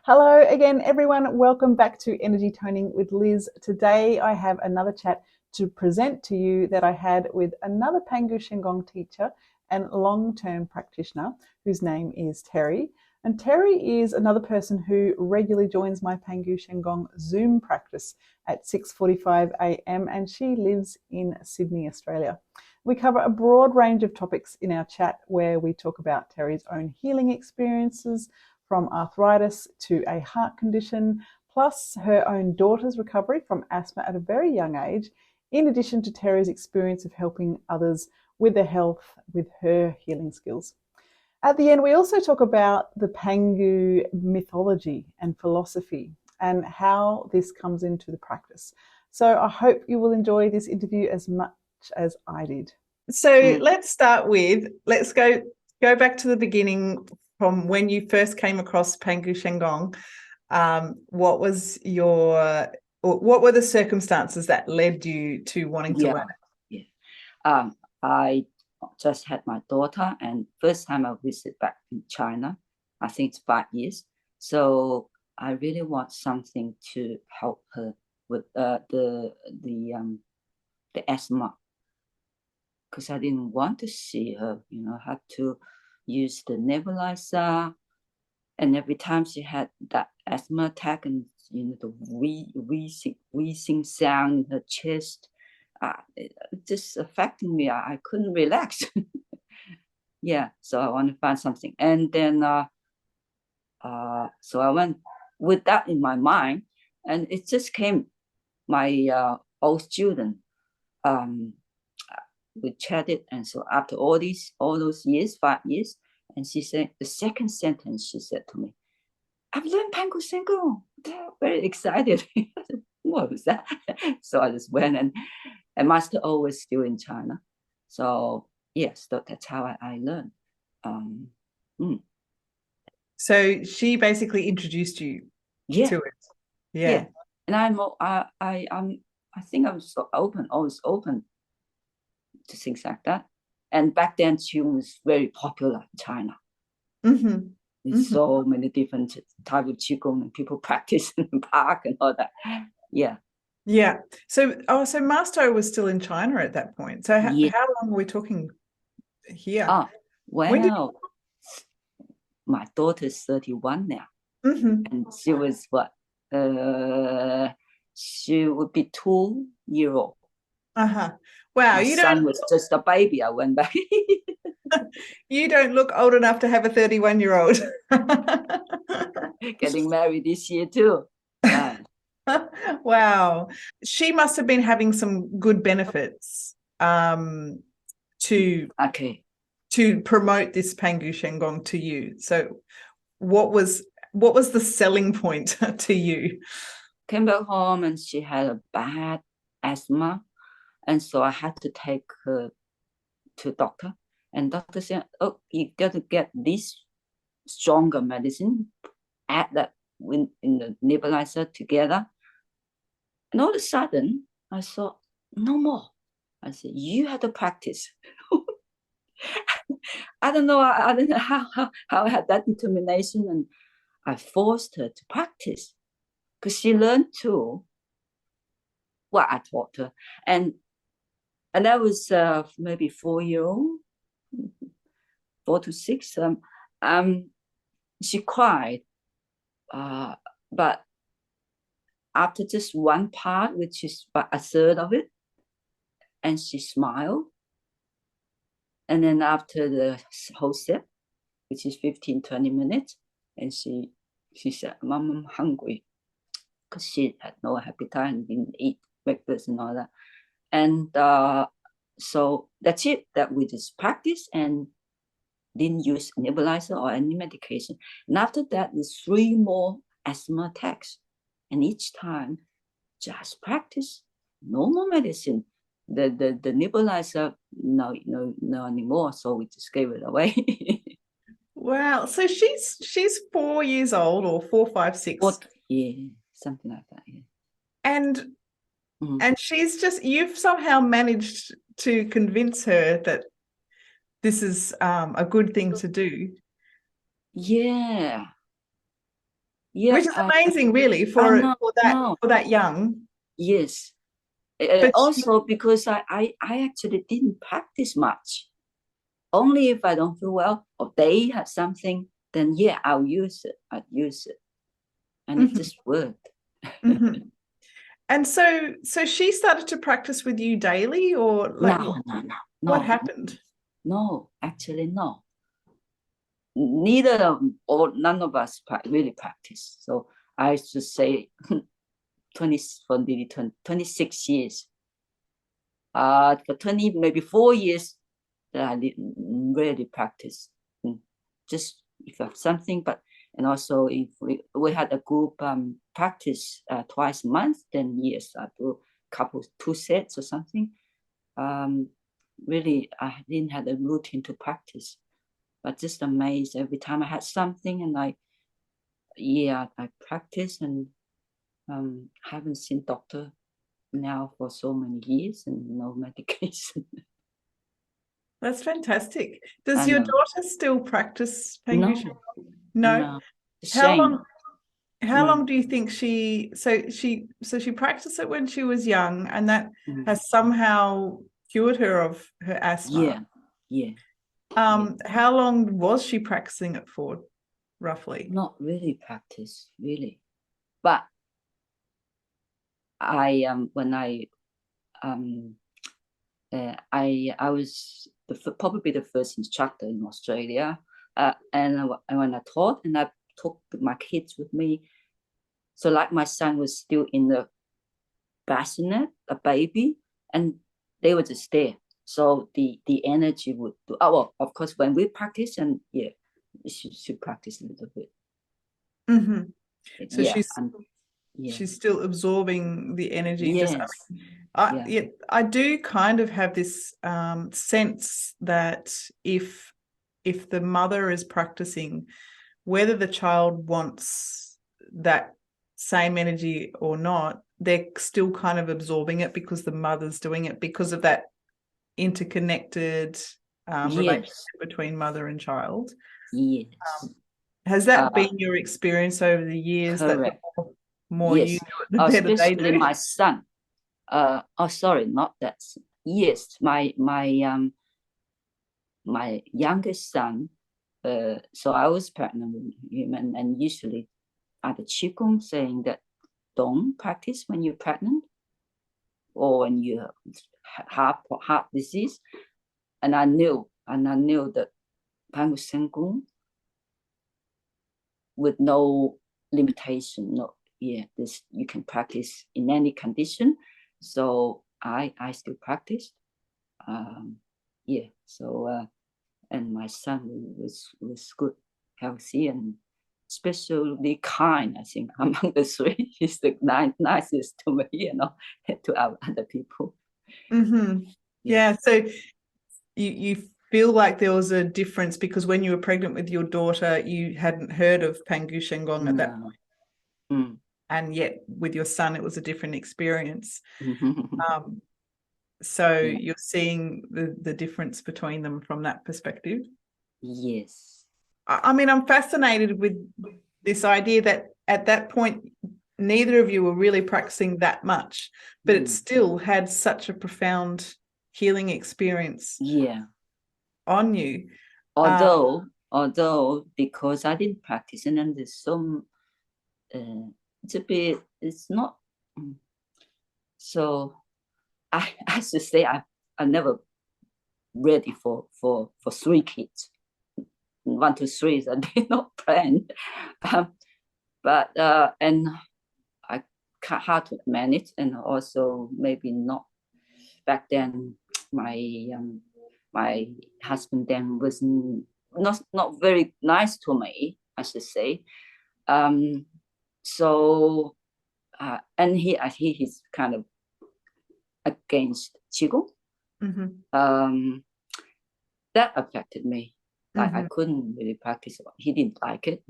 Hello again, everyone. Welcome back to Energy Toning with Liz. Today I have another chat to present to you that I had with another Pangu Shengong teacher and long-term practitioner whose name is Terri. And Terri is another person who regularly joins my Pangu Shengong Zoom practice at 6:45 a.m. and she lives in Sydney, Australia. We cover a broad range of topics in our chat where we talk about Terri's own healing experiences, from arthritis to a heart condition, plus her own daughter's recovery from asthma at a very young age, in addition to Terri's experience of helping others with their health with her healing skills. At the end, we also talk about the Pangu mythology and philosophy and how this comes into the practice. So I hope you will enjoy this interview as much as I did. So let's go back to the beginning. From when you first came across Pangu Shengong, what were the circumstances that led you to wanting to learn it? I just had my daughter, and first time I visited back in China, I think it's 5 years. So I really want something to help her with the asthma, because I didn't want to see her, had to use the nebulizer, and every time she had that asthma attack and the wheezing sound in her chest, it just affecting me. I couldn't relax. So I want to find something, and then so I went with that in my mind, and it just came. My old student, we chatted, and so after all those years, 5 years, and she said the second sentence she said to me, "I've learned Pangu Shengong." Very excited. What was that? So I just went, and Master Ou was still in China. So yes, that's how I learned. So she basically introduced you to it. Yeah. And I think I was so always open to things like that. And back then, Qigong was very popular in China. There's so many different types of Qigong, and people practice in the park and all that. Yeah. So Master Ou was still in China at that point. So how long are we talking here? My daughter's 31 now. And she was what? She would be 2-year-old. Wow, my son was just a baby. I went back. You don't look old enough to have a 31-year-old. Getting married this year too. Wow. She must have been having some good benefits to promote this Pangu Shengong to you. So what was the selling point to you? Came back home and she had a bad asthma. And so I had to take her to doctor. And doctor said, "Oh, you got to get this stronger medicine, add that in the nebulizer together." And all of a sudden, I thought, no more. I said, "You have to practice." I don't know how I had that determination, and I forced her to practice, because she learned too what I taught her. And that was maybe 4-year-old, 4 to 6. She cried, but after just one part, which is about a third of it, and she smiled. And then after the whole set, which is 15-20 minutes, and she said, "Mom, I'm hungry," because she had no appetite and didn't eat breakfast and all that. And so that's it, that we just practice and didn't use nebulizer or any medication. And after that, there's 3 more asthma attacks. And each time, just practice, no more medicine. The nebulizer, no anymore. So we just gave it away. Wow. So she's 4 years old, or 4, 5, 6. Something like that. Yeah. And she's you've somehow managed to convince her that this is a good thing to do. Yeah. Yeah, which is amazing, really, I for know, no, for that young. yes. But Also because I actually didn't practice much. Only if I don't feel well or they have something, then yeah, I'll use it. I'd use it. And it Mhm, just worked. mhm. And so she started to practice with you daily, or like No, no, no, what no, happened? no, actually, no. Neither of or none of us really practice. So I should say 20 for nearly 20, 26 years. For 20, maybe 4 years that I didn't really practice. Just if you have something, but and also if we had a group practice twice a month, then yes, I do couple 2 sets or something. Um, really, I didn't have a routine to practice, but just amazed every time I had something, and I practice and haven't seen doctor now for so many years and no medication. That's fantastic. Does I your know. daughter still practice Pangu No, Shengong? No. no, it's a How shame. long? How Mm, long do you think she practiced it when she was young, and that mm. has somehow cured her of her asthma? Yeah, yeah, yeah. How long was she practicing it for, roughly? Not really practice, really. But I when I was probably the first instructor in Australia, and when I taught, and I took my kids with me. So like my son was still in the bassinet, a baby, and they were just there. So the energy would do. Oh well, of course, when we practice, and yeah, you should practice a little bit. Mm-hmm. So Yeah, and yeah, she's still absorbing the energy. Just yes, yeah, yeah, I do kind of have this sense that if the mother is practicing, whether the child wants that same energy or not, they're still kind of absorbing it because the mother's doing it, because of that interconnected relationship yes, between mother and child. yes. Has that Uh, been your experience over the years, that the correct. more you Yes, do it, the better they especially do? my son. Oh, sorry, not that. Yes, my youngest son. So I was pregnant with him, and usually at the qigong saying that don't practice when you're pregnant or when you have heart disease. And I knew that Pangu Shengong with no limitation, no, yeah, this you can practice in any condition. So I still practiced. Um, yeah. So and my son was good, healthy, and especially kind. I think among the three, he's the nicest to me, to our other people. Mm-hmm. Yeah. Yeah. So you feel like there was a difference because when you were pregnant with your daughter, you hadn't heard of Pangu Shengong at that No. point, Mm. and yet with your son, it was a different experience. Um, so Yeah. you're seeing the difference between them from that perspective. Yes. I mean, I'm fascinated with this idea that at that point, neither of you were really practicing that much, but it Mm. still had such a profound healing experience Yeah. on you. Although because I didn't practice, and then there's some it's a bit, it's not so I should say I never ready for three kids. 1 to 3 is I did not plan. um, but and I hard to manage, and also maybe not back then. My husband then was not very nice to me, I should say. Um, so and he's kind of against qigong. Mm-hmm. Um, that affected me. Like I Mm-hmm. couldn't really practice. He didn't like it.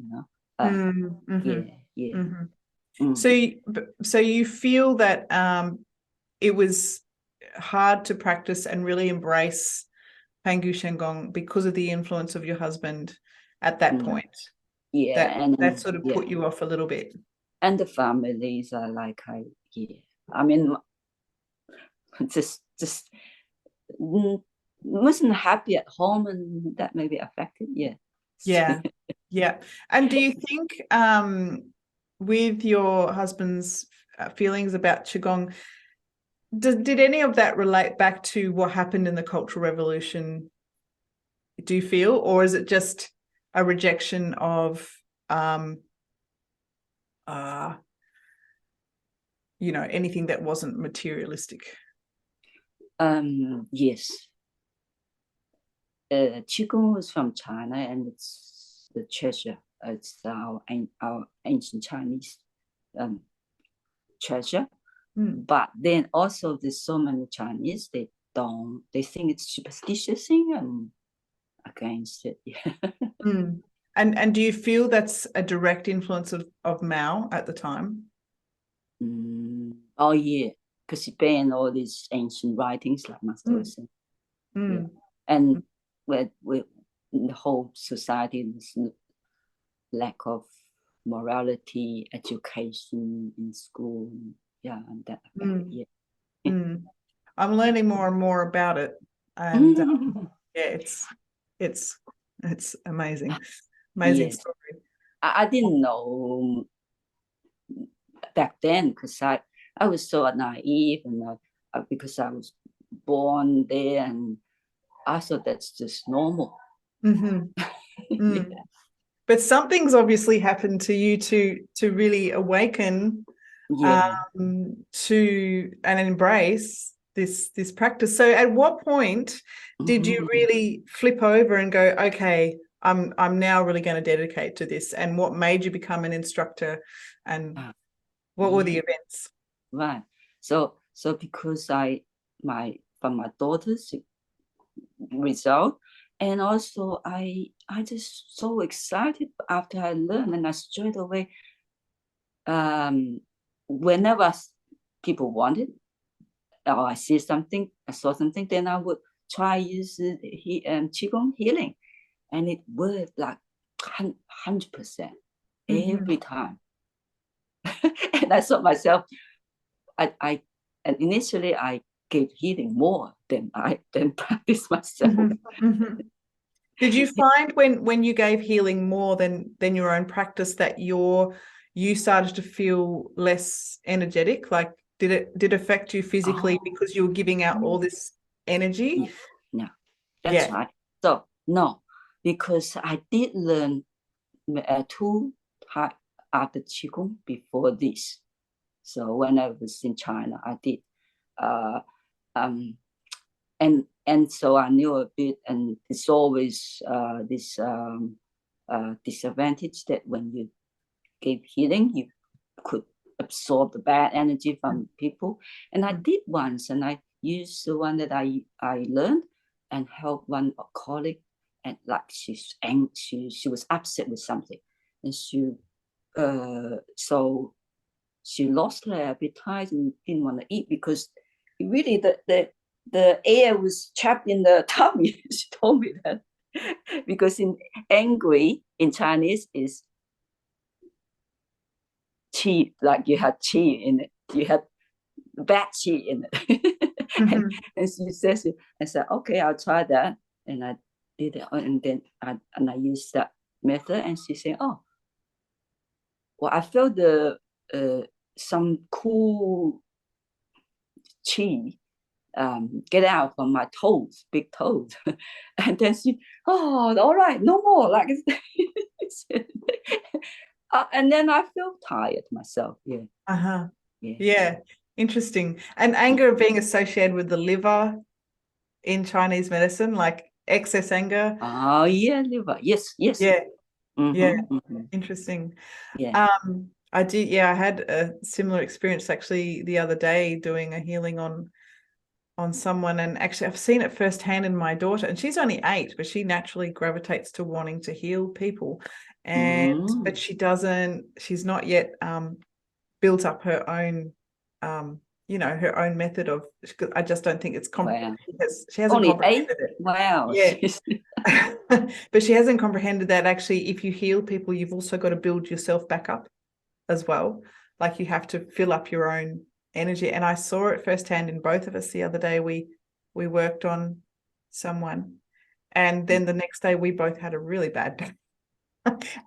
Mm-hmm. Yeah, yeah. Mm-hmm. Mm. So you feel that it was hard to practice and really embrace Pangu Shengong because of the influence of your husband at that Mm. point. Yeah, that sort of yeah, put you off a little bit. and the families are like, I mean, just wasn't happy at home, and that may be affected. Yeah. Yeah. Yeah. And do you think with your husband's feelings about Qigong, did any of that relate back to what happened in the Cultural Revolution, do you feel? Or is it just a rejection of, anything that wasn't materialistic? Yes. Qigong is from China, and it's the treasure. It's our ancient Chinese treasure. But then also there's so many Chinese, they think it's superstitious thing and against it. Yeah. And do you feel that's a direct influence of Mao at the time? Oh yeah, because he banned all these ancient writings like Master Ou Wen. Yeah. And with the whole society, there's lack of morality, education in school. Yeah, and that affected. Yeah. I'm learning more and more about it, and yeah, it's amazing Yeah. story. I didn't know back then because I was so naive, and because I was born there, and I thought that's just normal. Yeah. But something's obviously happened to you to really awaken Yeah. to and embrace this practice. So at what point did you really flip over and go, okay, I'm now really going to dedicate to this? And what made you become an instructor, and what were the events? Right. So because from my daughter's result, and also I just so excited after I learned, and I straight away, whenever people wanted, or I saw something, then I would try use qigong healing, and it worked like 100% every time. And I thought myself, and initially I gave healing more than I practiced myself. Did you find when you gave healing more than your own practice that you started to feel less energetic? Like, did it affect you physically because you were giving out all this energy? No, that's right. So no, because I did learn 2 type after qigong before this. So when I was in China, I did, and so I knew a bit. And it's always this disadvantage that when you give healing, you could absorb the bad energy from people. And I did once, and I used the one that I learned and helped one colleague, and like she was upset with something, and so she lost her appetite and didn't want to eat because really the air was trapped in the tummy. She told me that because in angry in Chinese is qi, like you had qi in it, you had bad qi in it. And she says, I said, okay, I'll try that, and I did it, and then I used that method, and she said, oh, well, I felt the some cool chi get out from my toes, big toes. And then she, oh, all right, no more. Like, and then I feel tired myself. Yeah. Yeah. Interesting. And anger being associated with the liver in Chinese medicine, like excess anger. Oh, yeah, liver. Yes. Yeah. Yeah. Mm-hmm. Interesting. Yeah. I did. Yeah, I had a similar experience actually the other day doing a healing on someone, and actually I've seen it firsthand in my daughter, and she's only 8, but she naturally gravitates to wanting to heal people, but she's not yet built up her own her own method of, I just don't think it's Wow. she hasn't Only 8? comprehended it. Wow. Yeah. But she hasn't comprehended that actually if you heal people, you've also got to build yourself back up as well. Like you have to fill up your own energy. And I saw it firsthand in both of us the other day. We worked on someone, and then the next day we both had a really bad day.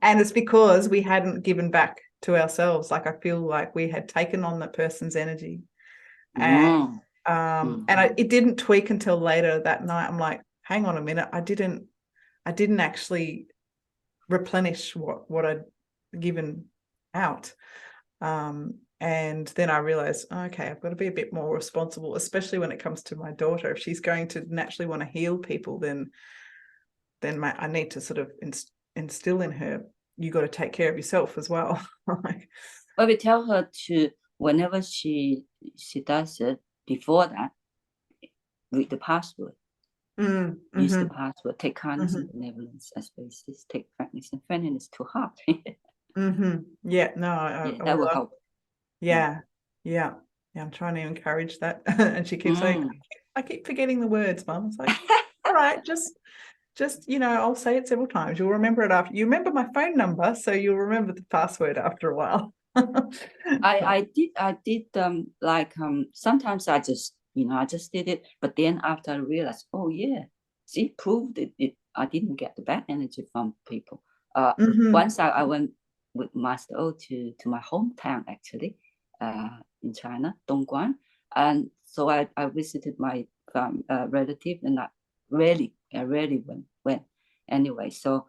And it's because we hadn't given back to ourselves. Like I feel like we had taken on that person's energy. And it didn't tweak until later that night. I'm like, hang on a minute, I didn't actually replenish what I'd given out. And then I realized, okay, I've got to be a bit more responsible, especially when it comes to my daughter. If she's going to naturally want to heal people, then I need to sort of instill in her, you got to take care of yourself as well. But we tell her to, whenever she does it, before that, read the password. Use the password. Take kindness and benevolence as basis. Take frankness and friendliness to heart. Yeah, no, that will help. Yeah. I'm trying to encourage that. And she keeps saying, I keep forgetting the words, Mum. It's like, all right, just I'll say it several times. You'll remember it after. You remember my phone number, so you'll remember the password after a while. I did sometimes I just did it, but then after I realized, oh yeah, see, proved it I didn't get the bad energy from people. Once I went with Master O to my hometown, actually, in China, Dongguan, and so I visited my relative, and I rarely went anyway. So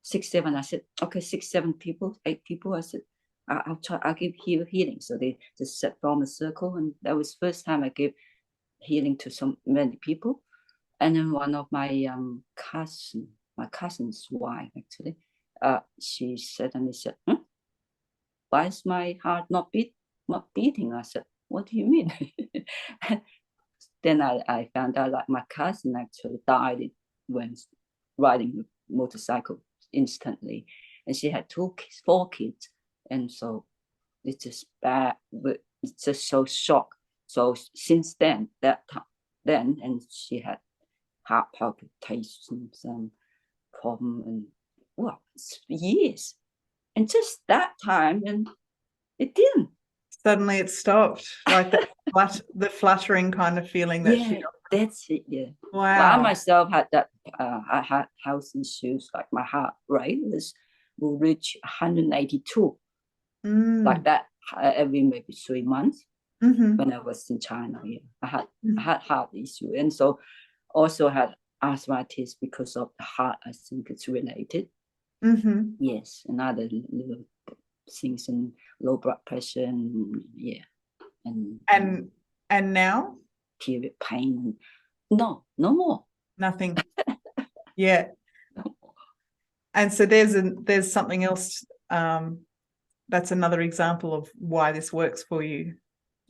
6, 7, I said, okay, 6, 7 people, 8 people, I said, I'll give healing. So they just set form a circle, and that was the first time I gave healing to so many people. And then one of my cousin's wife, actually, she suddenly said, why is my heart not beating? I said, what do you mean? Then I found out that my cousin actually died when riding a motorcycle instantly, and she had 4 kids, and so it's just bad. It's just so shocked. So since then, and she had heart palpitations and problem, and well, years, and just that time, and it didn't. Suddenly it stopped, like the fluttering kind of feeling that she got. That's it. Yeah. Wow. Well, I myself had that. I had health issues, like my heart rate will reach 182, like that every maybe 3 months. When I was in China, yeah, I had heart issue, and so also had arthritis because of the heart. I think it's related. Yes, and other little things, and low blood pressure, and yeah, and now period pain. No more. Nothing. Yeah. And so there's something else. That's another example of why this works for you.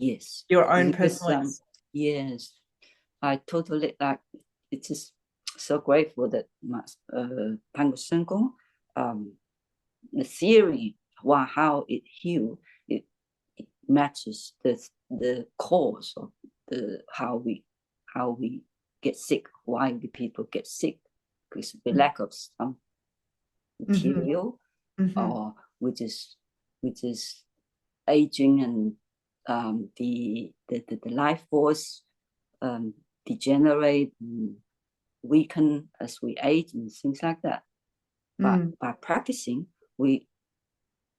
Yes. Your own personal. Yes. I totally like. It's just so grateful that Pangu Shengong, the theory how it heals, it matches the cause of how we get sick, why the people get sick, because the lack of some material, or which is aging, and the life force degenerate and weaken as we age and things like that. But by practicing, we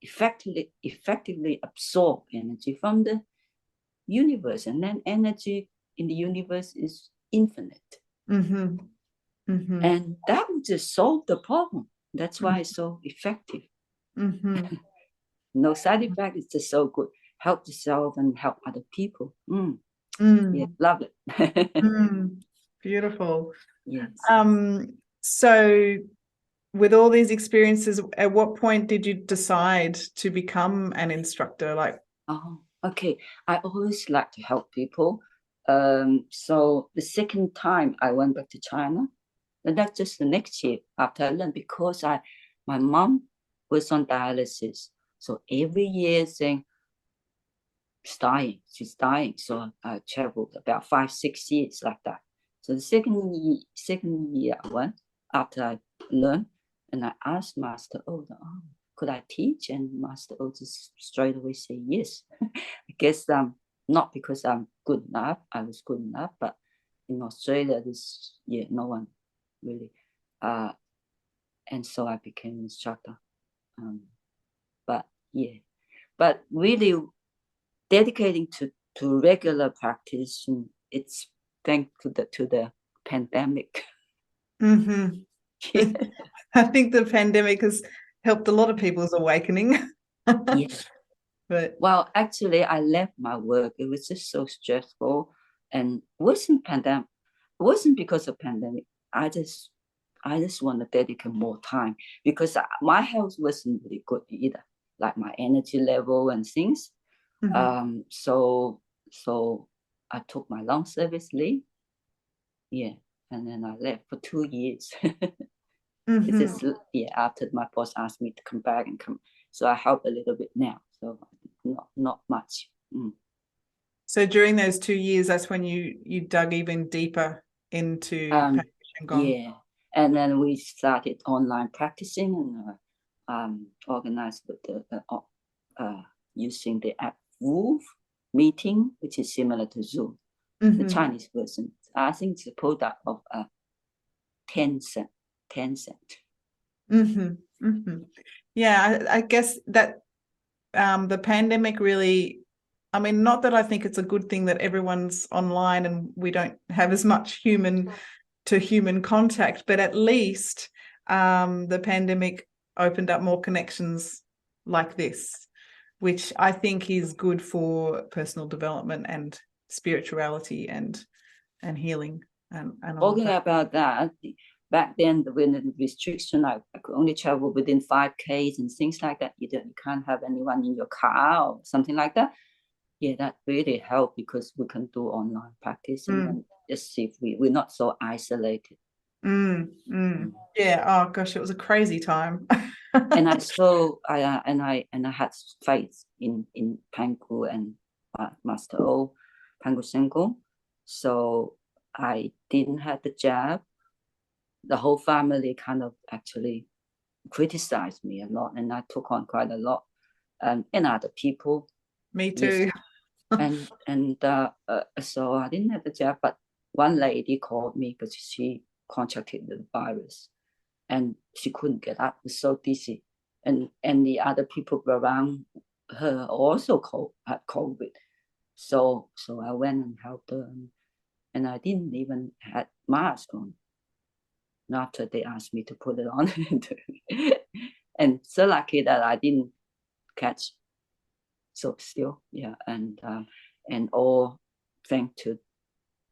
effectively absorb energy from the universe, and then energy in the universe is infinite. And that would just solve the problem. That's why it's so effective. No side effect. It's just so good. Help yourself and help other people. Yeah, love it. Beautiful. Yes. So with all these experiences, at what point did you decide to become an instructor? Okay. I always like to help people. So the second time I went back to China, and that's just the next year after I learned, because my mom was on dialysis. So every year saying, She's dying. So I traveled about 5-6 years like that. So the second year I went after I learned, and I asked Master Ou, could I teach? And Master Ou just straight away say yes. I guess not because I'm good enough. I was good enough, but in Australia, no one really. And so I became an instructor. But really dedicating to regular practice, it's thanks to the pandemic. Mm-hmm. Yeah. I think the pandemic has helped a lot of people's awakening. Yes. But well, actually, I left my work. It was just so stressful, and wasn't because of pandemic. I just want to dedicate more time because my health wasn't really good either, like my energy level and things. Mm-hmm. So I took my long service leave. Yeah, and then I left for 2 years. Mm-hmm. It's just after my boss asked me to come back and come, so I help a little bit now. So not much. So during those 2 years, that's when you dug even deeper into Pangu Shengong. Yeah, and then we started online practicing and organized with the using the app Woo meeting, which is similar to Zoom, the Chinese version. I think it's a product of Tencent. Yeah, I guess that the pandemic really, I mean, not that I think it's a good thing that everyone's online and we don't have as much human to human contact, but at least the pandemic opened up more connections like this, which I think is good for personal development and spirituality and healing and all Talking about that, back then when the restriction, I could only travel within 5Ks and things like that. You can't have anyone in your car or something like that. Yeah, that really helped because we can do online practice and just see if we're not so isolated. Yeah. Oh gosh, it was a crazy time. And I had faith in Pangu and Master Ou, Pangu Shengong. So I didn't have the jab. The whole family kind of actually criticized me a lot, and I took on quite a lot, and other people. Me too. Yes. So I didn't have the jab, but one lady called me because she contracted the virus, and she couldn't get up. It was so dizzy, and the other people around her also had COVID. So I went and helped her, and I didn't even have mask on. After they asked me to put it on, and so lucky that I didn't catch. So still, yeah, and all thanks to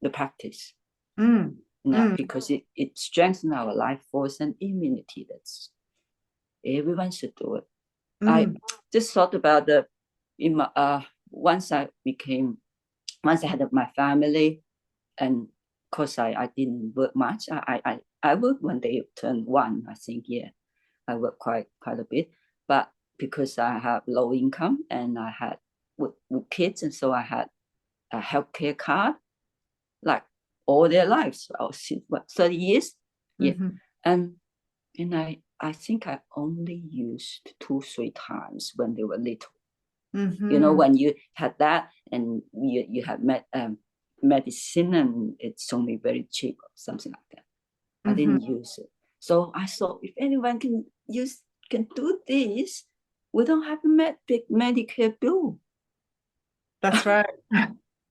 the practice. Because it strengthens our life force and immunity. That's everyone should do it. I just thought about once I had my family, and of course I didn't work much. I worked when they turned 1, I think. Yeah, I worked quite a bit, but because I have low income and I had with kids, and so I had a healthcare card, like all their lives, 30 years. Yeah. And I think I only used 2-3 times when they were little. When you had that and you had medicine and it's only very cheap or something like that. I didn't use it. So I thought if anyone can do this, we don't have a big Medicare bill. That's right.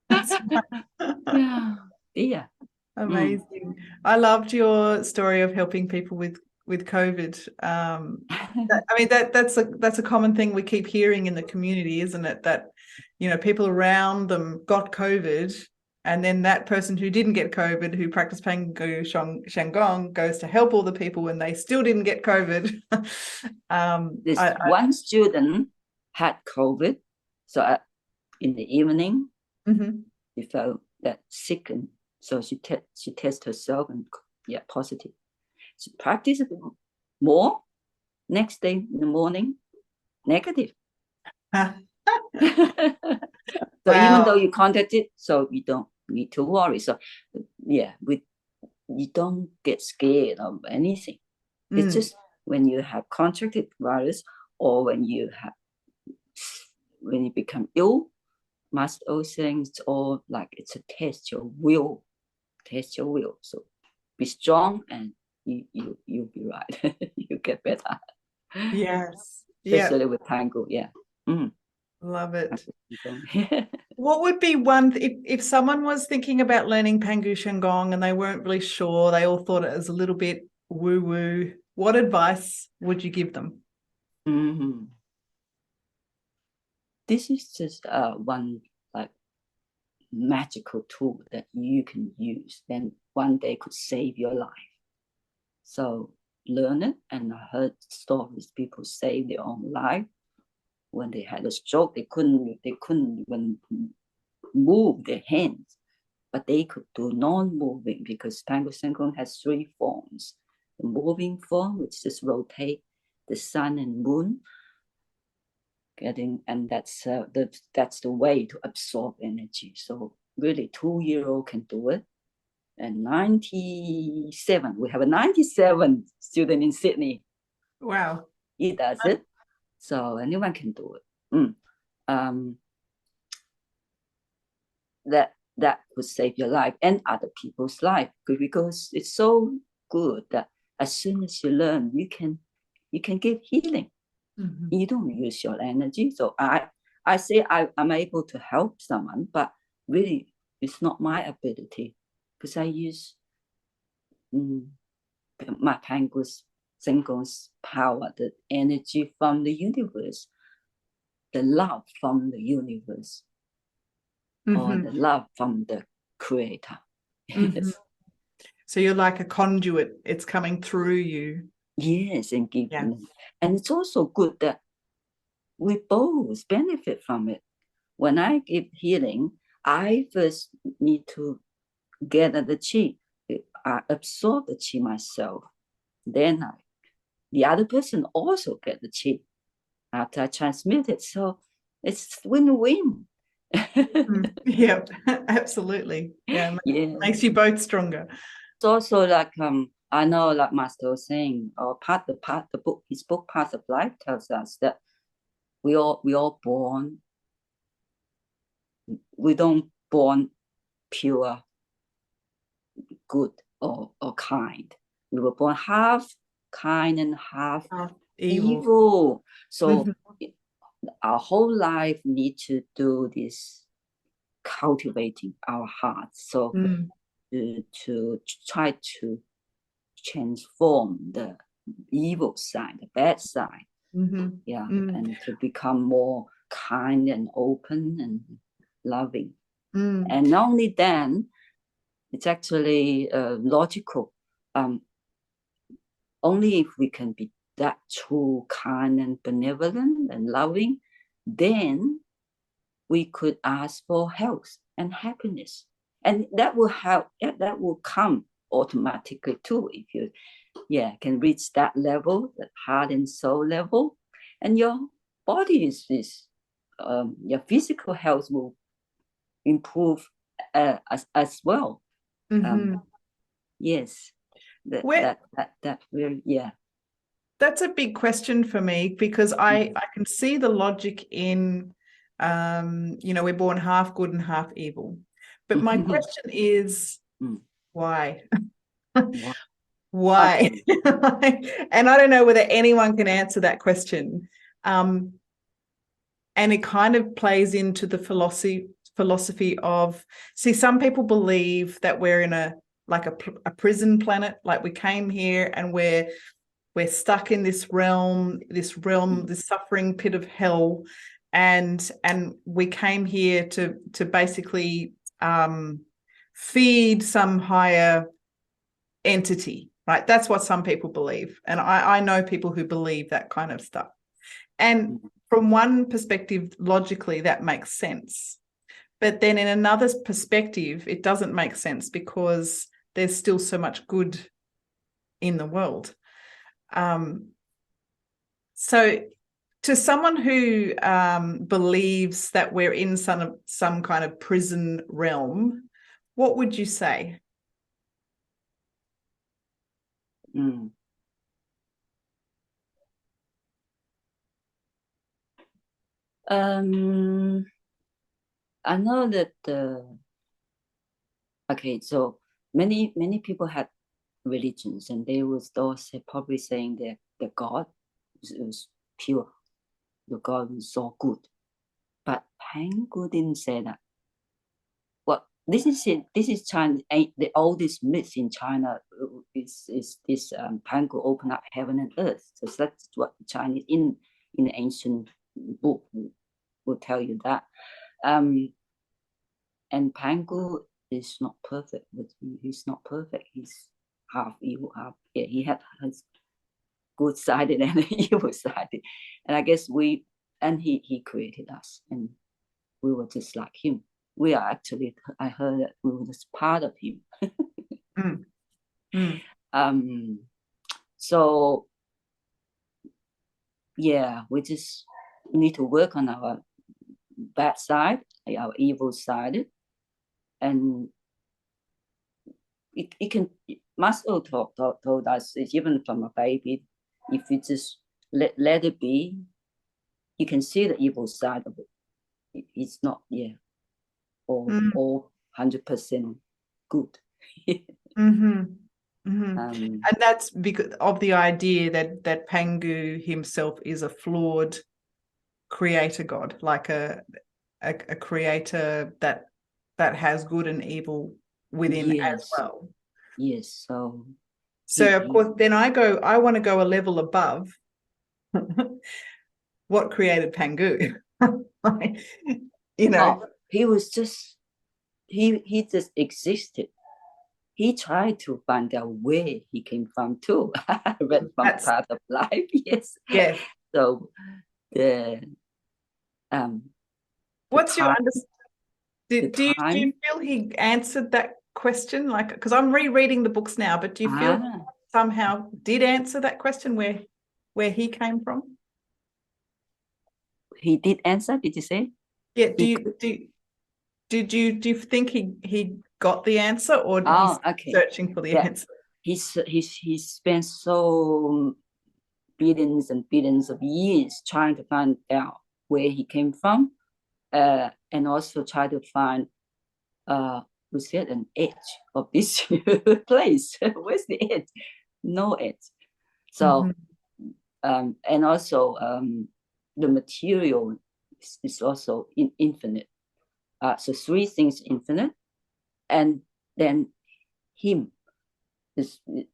That's right. Yeah. Amazing. I loved your story of helping people with COVID. I mean that's a common thing we keep hearing in the community, isn't it? That people around them got COVID, and then that person who didn't get COVID, who practiced Pangu Shengong, goes to help all the people when they still didn't get COVID. One student had COVID, so in the evening, she felt that sick, and so she tested herself and positive. She practiced more. Next day in the morning, negative. So even though Wow. you contact it, so you don't need to worry. So yeah, you don't get scared of anything. It's just when you have contracted virus, or when you become ill, Master O saying it's all like it's a test your will. Test your will. So be strong, and you'll be right. You get better. Yes. Especially Yeah. with Pangu. Yeah. Mm. Love it. Yeah. What would be one, if someone was thinking about learning Pangu Shengong and they weren't really sure, they all thought it was a little bit woo-woo, what advice would you give them? Mm-hmm. This is just one like magical tool that you can use, then one day could save your life. So learn it. And I heard stories, people save their own life when they had a stroke. They couldn't even move their hands, but they could do non-moving, because Pangu Shengong has 3 forms. The moving form, which just rotate the sun and moon, and that's the way to absorb energy. So really, 2-year-old can do it. And 97, we have a 97 student in Sydney. Wow. He does it, so anyone can do it. That would save your life and other people's life, because it's so good that as soon as you learn, you can give healing. Mm-hmm. You don't use your energy. So I say I'm able to help someone, but really it's not my ability, because I use my Pangu Shengong's power, the energy from the universe, the love from the universe, or the love from the creator. Mm-hmm. So you're like a conduit. It's coming through you. Yes, and giving. Yeah. And it's also good that we both benefit from it. When I give healing, I first need to gather the qi. I absorb the qi myself. Then the other person also get the qi after I transmit it. So it's win-win. Yeah, absolutely. Yeah, makes you both stronger. It's also like I know, like Master was saying, or the book, his book Path of Life tells us that we all born, we don't born pure good or kind. We were born half kind and half evil. So our whole life need to do this, cultivating our hearts. So to try to transform the evil side, the bad side. And to become more kind and open and loving. And not only then, it's actually logical. Only if we can be that true, kind and benevolent and loving, then we could ask for health and happiness. And that will help, that will come automatically too, if you can reach that level, that heart and soul level. And your body your physical health will improve as well. Yes, that really, That's a big question for me, because I can see the logic in, we're born half good and half evil. But my question is, why? Why? And I don't know whether anyone can answer that question. And it kind of plays into the philosophy of, see, some people believe that we're in a prison planet, like we came here and we're stuck in this realm, this suffering pit of hell, and we came here to basically feed some higher entity, right? That's what some people believe, and I know people who believe that kind of stuff. And from one perspective, logically, that makes sense. But then in another perspective, it doesn't make sense, because there's still so much good in the world. So to someone who believes that we're in some kind of prison realm, what would you say? I know that okay, so many people had religions, and they was also probably saying that the God was pure, the God was so good. But Pangu didn't say that. Well, this is it. This is China. The oldest myth in China is this Pangu open up heaven and earth. So that's what the Chinese in the ancient book will tell you that. And Pangu is not perfect. He's not perfect. He's half evil, half. Yeah, he had his good side and the evil side. And I guess he created us, and we were just like him. We are actually, I heard that we were just part of him. So yeah, we just need to work on our bad side, our evil side, and it can. Master Ou told us, even from a baby, if you just let it be, you can see the evil side of it. It's not all 100% good. And that's because of the idea that Pangu himself is a flawed creator god, like a creator that has good and evil within as well. Yes. So of course, then I want to go a level above. What created Pangu? He was just he just existed. He tried to find out where he came from too. Read from Part of Life. Yes. Yeah. So what's your understanding? Do you feel he answered that question? Like, because I'm rereading the books now, but do you feel he somehow did answer that question where he came from? He did answer. Did you say? Yeah. Do you think he got the answer, or he's searching for the answer? He spent so billions and billions of years trying to find out where he came from, and also try to find was there an edge of this place? Where's the edge? No edge. So and also the material is also infinite. So three things infinite, and then him is it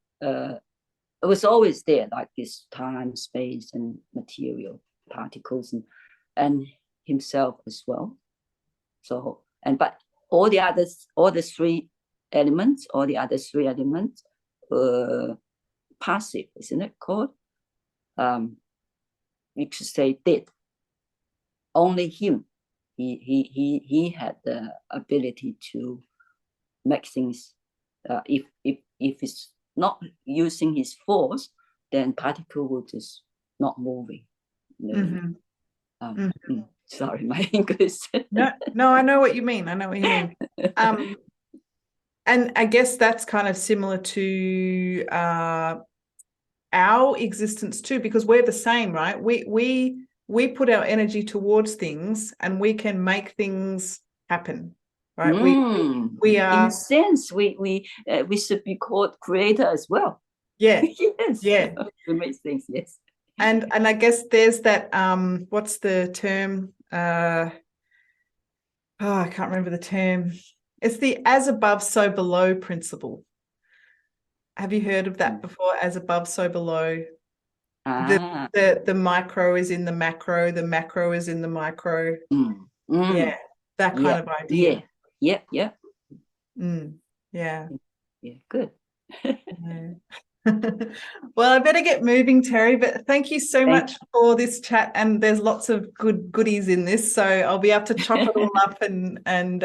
was always there, like this time, space, and material particles, and himself as well. So but all the other three elements passive, isn't it called? You could say dead. Only him. He had the ability to make things. If it's not using his force, then particle will just not moving. Sorry, my English. No, I know what you mean. And I guess that's kind of similar to our existence too, because we're the same, right? We put our energy towards things, and we can make things happen, right? We are, in a sense, we should be called creator as well. Yeah. Yes. Yeah. We make things. Yes. And I guess there's that what's the term? I can't remember the term. It's the as above, so below principle. Have you heard of that before? As above, so below. The micro is in the macro. The macro is in the micro. Yeah, that kind of idea. Yeah. Yeah. Yeah. Good. Well, I better get moving, Terri, but thank you so much for this chat, and there's lots of good goodies in this, so I'll be able to chop it all up and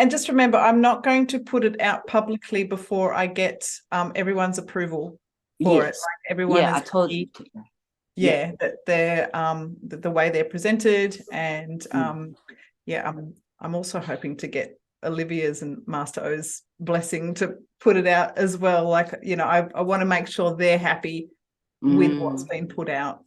just remember, I'm not going to put it out publicly before I get everyone's approval for it. Like everyone is I told you. yeah, that they're the way they're presented, and yeah, I'm also hoping to get Olivia's and Master Ou's blessing to put it out as well. Like, you know, I want to make sure they're happy with what's been put out.